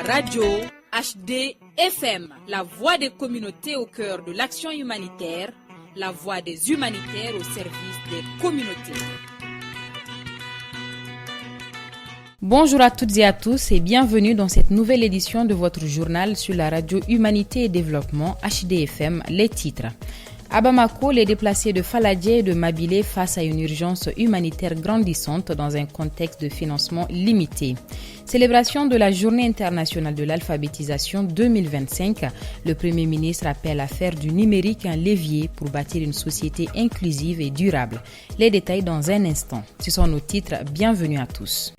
La radio HD FM, la voix des communautés au cœur de l'action humanitaire, la voix des humanitaires au service des communautés. Bonjour à toutes et à tous et bienvenue dans cette nouvelle édition de votre journal sur la radio Humanité et Développement HDFM, les titres. À Bamako, les déplacés de Faladje et de Mabilé face à une urgence humanitaire grandissante dans un contexte de financement limité. Célébration de la Journée internationale de l'alphabétisation 2025, le Premier ministre appelle à faire du numérique un levier pour bâtir une société inclusive et durable. Les détails dans un instant. Ce sont nos titres. Bienvenue à tous.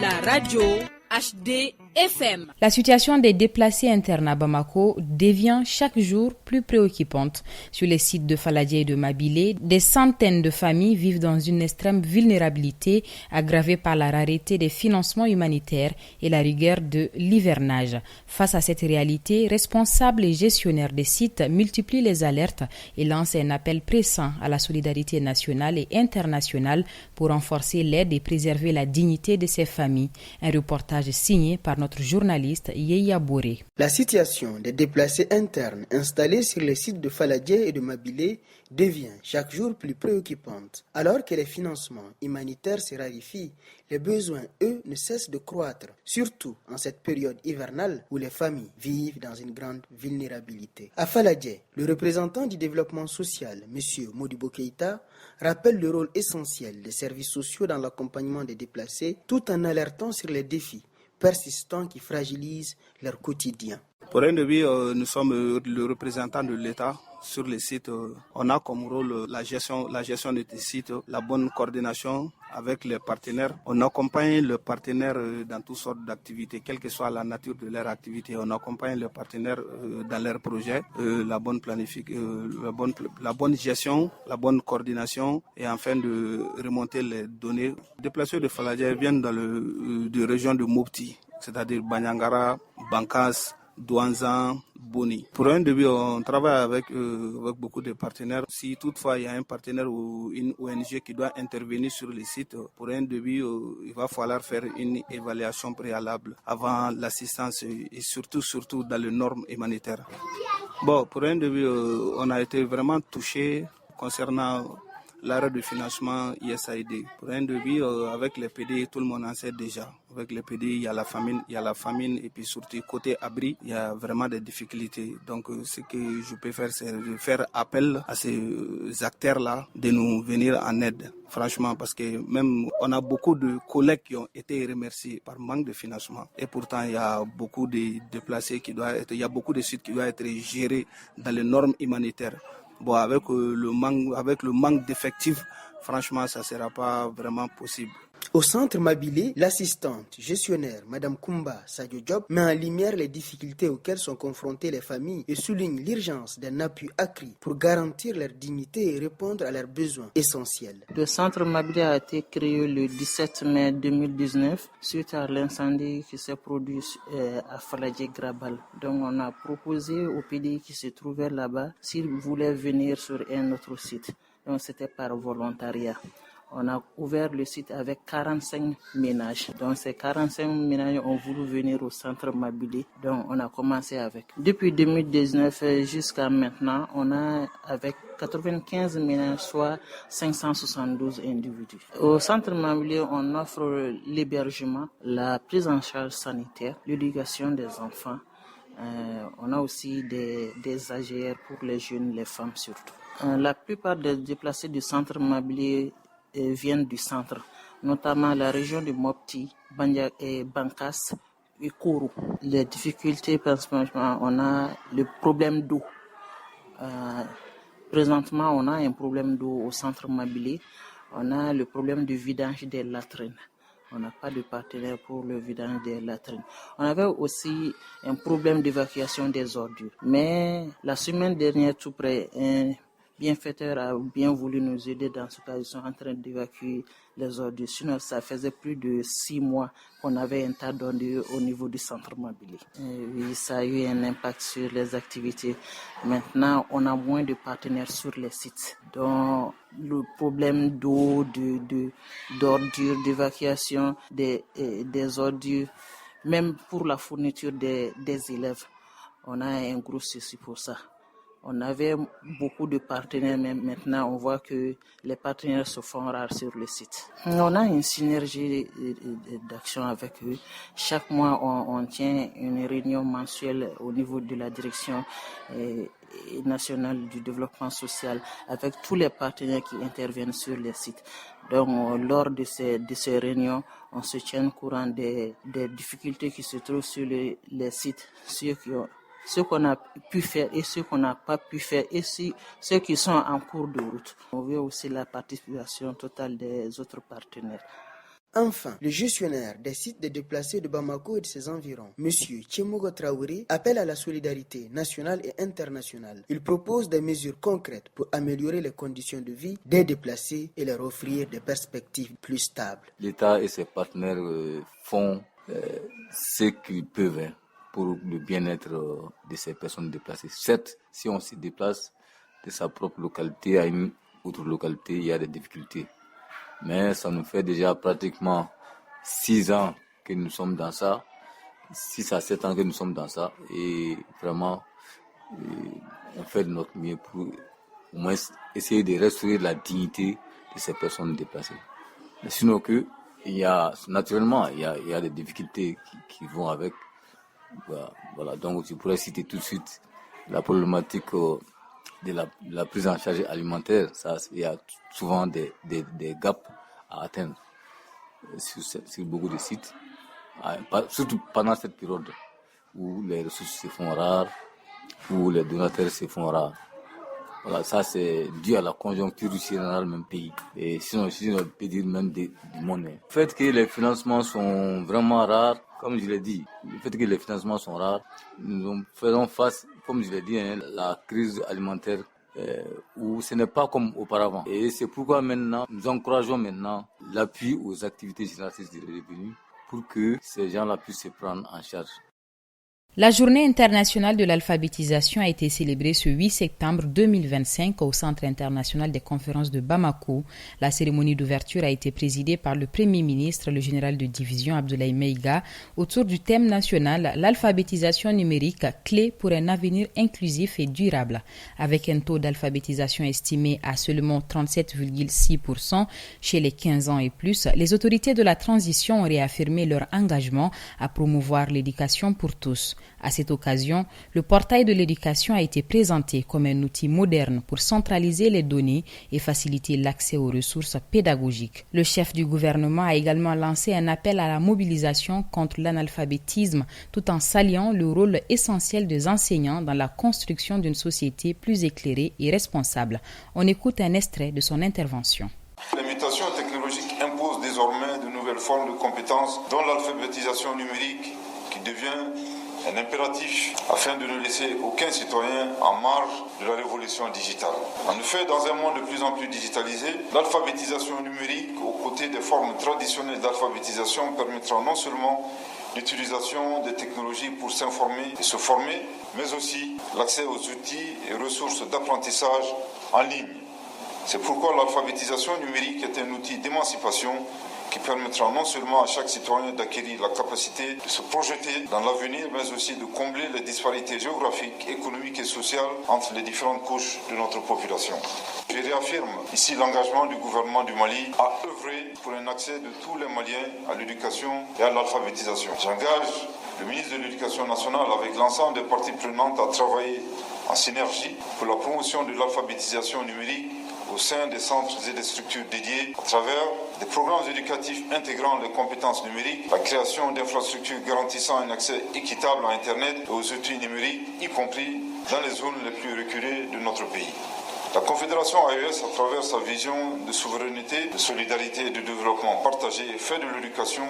La radio HD FM. La situation des déplacés internes à Bamako devient chaque jour plus préoccupante. Sur les sites de Faladje et de Mabilé, des centaines de familles vivent dans une extrême vulnérabilité aggravée par la rareté des financements humanitaires et la rigueur de l'hivernage. Face à cette réalité, responsables et gestionnaires des sites multiplient les alertes et lancent un appel pressant à la solidarité nationale et internationale pour renforcer l'aide et préserver la dignité de ces familles. Un reportage signé par notre journaliste Yeya Boré. La situation des déplacés internes installés sur les sites de Faladje et de Mabilé devient chaque jour plus préoccupante. Alors que les financements humanitaires se raréfient, les besoins, eux, ne cessent de croître, surtout en cette période hivernale où les familles vivent dans une grande vulnérabilité. À Faladje, le représentant du développement social, M. Modibo Keïta, rappelle le rôle essentiel des services sociaux dans l'accompagnement des déplacés, tout en alertant sur les défis persistants qui fragilisent leur quotidien. Pour un début, nous sommes le représentant de l'État sur les sites. On a comme rôle la gestion de ces sites, la bonne coordination avec les partenaires. On accompagne les partenaires dans toutes sortes d'activités, quelle que soit la nature de leur activité. On accompagne les partenaires dans leurs projets, la bonne planification, la bonne gestion, la bonne coordination et afin de remonter les données. Les déplacés de Faladje viennent de région de Mopti, c'est-à-dire Banyangara, Bankas, Douanzan, Boni. Pour un début, on travaille avec beaucoup de partenaires. Si toutefois il y a un partenaire ou une ONG qui doit intervenir sur le site, pour un début, il va falloir faire une évaluation préalable avant l'assistance et surtout dans les normes humanitaires. Bon, pour un début, on a été vraiment touché concernant l'arrêt de financement USAID. Pour un début, avec les PD, tout le monde en sait déjà. Avec les PD, il y a la famine et puis surtout côté abri, il y a vraiment des difficultés. Donc, ce que je peux faire, c'est de faire appel à ces acteurs-là de nous venir en aide. Franchement, parce que même on a beaucoup de collègues qui ont été remerciés par manque de financement. Et pourtant, il y a beaucoup de déplacés il y a beaucoup de sites qui doivent être gérés dans les normes humanitaires. Bon, avec le manque d'effectifs, franchement, ça ne sera pas vraiment possible. Au centre Mabilé, l'assistante gestionnaire, Mme Kumba Sadio Diop, met en lumière les difficultés auxquelles sont confrontées les familles et souligne l'urgence d'un appui accru pour garantir leur dignité et répondre à leurs besoins essentiels. Le centre Mabilé a été créé le 17 mai 2019 suite à l'incendie qui s'est produit à Faladje Grabal. Donc on a proposé aux PD qui se trouvaient là-bas s'ils voulaient venir sur un autre site. Donc c'était par volontariat. On a ouvert le site avec 45 ménages. Donc ces 45 ménages ont voulu venir au centre Mabilé. Donc on a commencé avec. Depuis 2019 jusqu'à maintenant, on a avec 95 ménages, soit 572 individus. Au centre Mabilé, on offre l'hébergement, la prise en charge sanitaire, l'éducation des enfants. On a aussi des AGR pour les jeunes, les femmes surtout. La plupart des déplacés du centre Mabilé viennent du centre, notamment la région de Mopti, Bankas et Kourou. Les difficultés, principalement, on a le problème d'eau. Présentement, on a un problème d'eau au centre Mabilé. On a le problème du vidange des latrines. On n'a pas de partenaire pour le vidange des latrines. On avait aussi un problème d'évacuation des ordures. Mais la semaine dernière, tout près, un bienfaiteur a bien voulu nous aider dans ce cas. Ils sont en train d'évacuer les ordures. Sinon, ça faisait plus de 6 mois qu'on avait un tas d'ordures au niveau du centre Mabilé. Oui, ça a eu un impact sur les activités. Maintenant, on a moins de partenaires sur les sites. Donc, le problème d'eau, d'ordures, d'évacuation des ordures même pour la fourniture des élèves. On a un gros souci pour ça. On avait beaucoup de partenaires, mais maintenant on voit que les partenaires se font rares sur le site. On a une synergie d'action avec eux. Chaque mois, on tient une réunion mensuelle au niveau de la direction nationale du développement social avec tous les partenaires qui interviennent sur les sites. Donc, lors de ces réunions, on se tient au courant des difficultés qui se trouvent sur les sites, ce qu'on a pu faire et ce qu'on n'a pas pu faire et ceux qui sont en cours de route. On veut aussi la participation totale des autres partenaires. Enfin, le gestionnaire des sites de déplacés de Bamako et de ses environs, M. Tchemogo Traoré, appelle à la solidarité nationale et internationale. Il propose des mesures concrètes pour améliorer les conditions de vie des déplacés et leur offrir des perspectives plus stables. L'État et ses partenaires font ce qu'ils peuvent pour le bien-être de ces personnes déplacées. Certes, si on se déplace de sa propre localité à une autre localité, il y a des difficultés. Mais ça nous fait déjà pratiquement 6 ans que nous sommes dans ça, 6 à 7 ans que nous sommes dans ça, et vraiment, on fait de notre mieux pour au moins essayer de restaurer la dignité de ces personnes déplacées. Mais sinon naturellement, il y a des difficultés qui vont avec. Voilà, donc je pourrais citer tout de suite la problématique de la prise en charge alimentaire. Ça, il y a souvent des gaps à atteindre sur beaucoup de sites, surtout pendant cette période où les ressources se font rares, où les donateurs se font rares. Voilà, ça c'est dû à la conjoncture générale même pays. Et sinon on peut dire même du monde. Le fait que les financements sont vraiment rares, comme je l'ai dit, le fait que les financements sont rares, nous faisons face, comme je l'ai dit, à la crise alimentaire où ce n'est pas comme auparavant. Et c'est pourquoi maintenant, nous encourageons maintenant l'appui aux activités génératrices de revenus pour que ces gens-là puissent se prendre en charge. La journée internationale de l'alphabétisation a été célébrée ce 8 septembre 2025 au Centre international des conférences de Bamako. La cérémonie d'ouverture a été présidée par le Premier ministre, le général de division Abdoulaye Maïga, autour du thème national « L'alphabétisation numérique, clé pour un avenir inclusif et durable ». Avec un taux d'alphabétisation estimé à seulement 37,6% chez les 15 ans et plus, les autorités de la transition ont réaffirmé leur engagement à promouvoir l'éducation pour tous. À cette occasion, le portail de l'éducation a été présenté comme un outil moderne pour centraliser les données et faciliter l'accès aux ressources pédagogiques. Le chef du gouvernement a également lancé un appel à la mobilisation contre l'analphabétisme tout en saluant le rôle essentiel des enseignants dans la construction d'une société plus éclairée et responsable. On écoute un extrait de son intervention. Les mutations technologiques imposent désormais de nouvelles formes de compétences, dont l'alphabétisation numérique qui devient un impératif afin de ne laisser aucun citoyen en marge de la révolution digitale. En effet, dans un monde de plus en plus digitalisé, l'alphabétisation numérique, aux côtés des formes traditionnelles d'alphabétisation, permettra non seulement l'utilisation des technologies pour s'informer et se former, mais aussi l'accès aux outils et ressources d'apprentissage en ligne. C'est pourquoi l'alphabétisation numérique est un outil d'émancipation qui permettra non seulement à chaque citoyen d'acquérir la capacité de se projeter dans l'avenir, mais aussi de combler les disparités géographiques, économiques et sociales entre les différentes couches de notre population. Je réaffirme ici l'engagement du gouvernement du Mali à œuvrer pour un accès de tous les Maliens à l'éducation et à l'alphabétisation. J'engage le ministre de l'Éducation nationale avec l'ensemble des parties prenantes à travailler en synergie pour la promotion de l'alphabétisation numérique au sein des centres et des structures dédiées à travers des programmes éducatifs intégrant les compétences numériques, la création d'infrastructures garantissant un accès équitable à Internet et aux outils numériques, y compris dans les zones les plus reculées de notre pays. La Confédération AES, à travers sa vision de souveraineté, de solidarité et de développement partagé, fait de l'éducation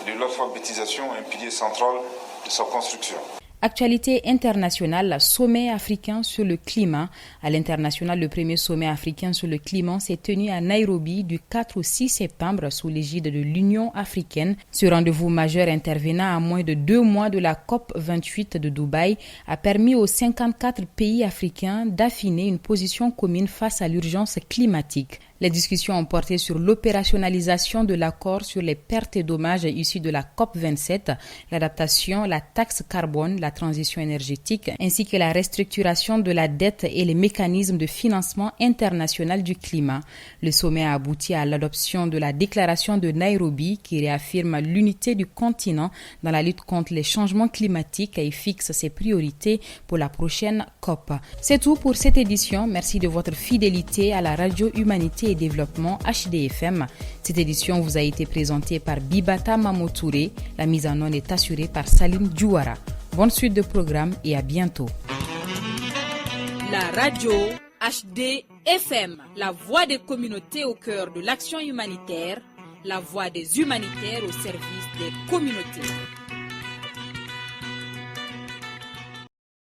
et de l'alphabétisation un pilier central de sa construction. Actualité internationale, sommet africain sur le climat. À l'international, le premier sommet africain sur le climat s'est tenu à Nairobi du 4 au 6 septembre sous l'égide de l'Union africaine. Ce rendez-vous majeur intervenant à moins de 2 mois de la COP28 de Dubaï a permis aux 54 pays africains d'affiner une position commune face à l'urgence climatique. Les discussions ont porté sur l'opérationnalisation de l'accord sur les pertes et dommages issus de la COP27, l'adaptation, la taxe carbone, la transition énergétique, ainsi que la restructuration de la dette et les mécanismes de financement international du climat. Le sommet a abouti à l'adoption de la déclaration de Nairobi qui réaffirme l'unité du continent dans la lutte contre les changements climatiques et fixe ses priorités pour la prochaine COP. C'est tout pour cette édition. Merci de votre fidélité à la radio Humanité et Développement HDFM. Cette édition vous a été présentée par Bibata Mamotouré. La mise en onde est assurée par Salim Djouara. Bonne suite de programme et à bientôt. La radio HDFM, la voix des communautés au cœur de l'action humanitaire, la voix des humanitaires au service des communautés.